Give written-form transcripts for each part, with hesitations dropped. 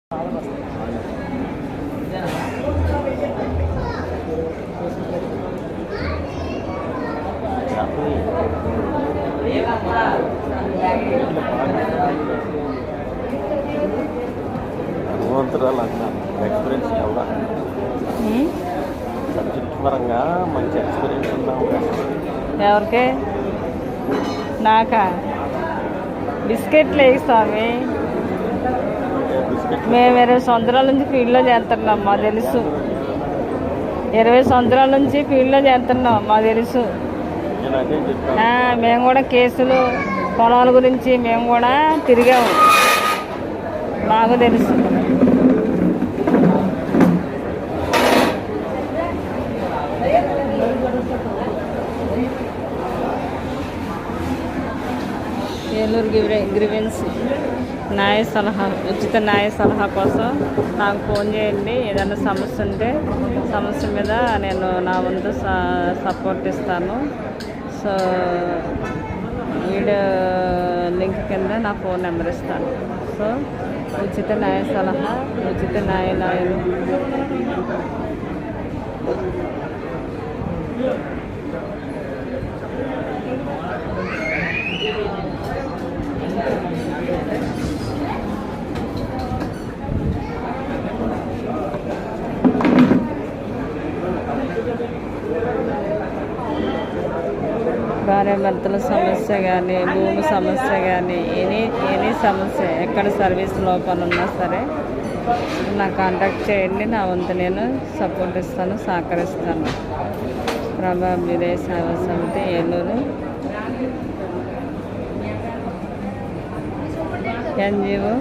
భగవంతురాలు experience ఎవరా subject పరంగా మంచి ఎక్స్పీరియన్స్ ఉన్నావు. ఎవరికి? నాకా? బిస్కెట్లు వేయి స్వామి. మేము 20 సంవత్సరాల నుంచి ఫీల్డ్లో చేస్తున్నాం, మాకు తెలుసు. 20 సంవత్సరాల నుంచి ఫీల్డ్లో చేస్తున్నాం, మాకు తెలుసు. మేము కూడా కేసులు పొలాల గురించి మేము కూడా తిరిగాము, మాకు తెలుసు. ఏలూరు గ్రీవెన్స్ న్యాయ సలహా, ఉచిత న్యాయ సలహా కోసం నాకు ఫోన్ చేయండి. ఏదైనా సమస్య ఉంటే సమస్య మీద నేను నా వంతు సపోర్ట్ ఇస్తాను. సో వీడియో లింక్ కింద నా ఫోన్ నెంబర్ ఇస్తాను. సో ఉచిత న్యాయ సలహా, ఉచిత న్యాయాలయాలు. భార్యాభర్తల సమస్య కానీ, భూమి సమస్య కానీ, ఎనీ సమస్య, ఎక్కడ సర్వీస్ లోపల ఉన్నా సరే నా కాంటాక్ట్ చేయండి. నా వంతు నేను సపోర్ట్ ఇస్తాను, సహకరిస్తాను. ప్రభా అభ్యుదయ సేవా సమితి, ఏలూరు, ఎన్జిఓ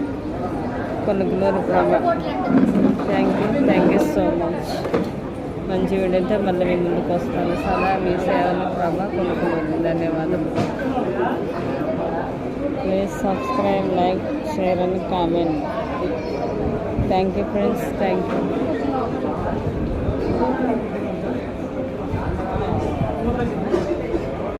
కొనుగోలు. ప్రభా థ్యాంక్ యూ సో మచ్. మంచి వీడియోతో మళ్ళీ మీ ముందుకు వస్తాను. సదా మీ సేవలు ప్రభా కొనుగోలు. ధన్యవాదాలు. Please subscribe, like, share and comment. Thank you friends, thank you.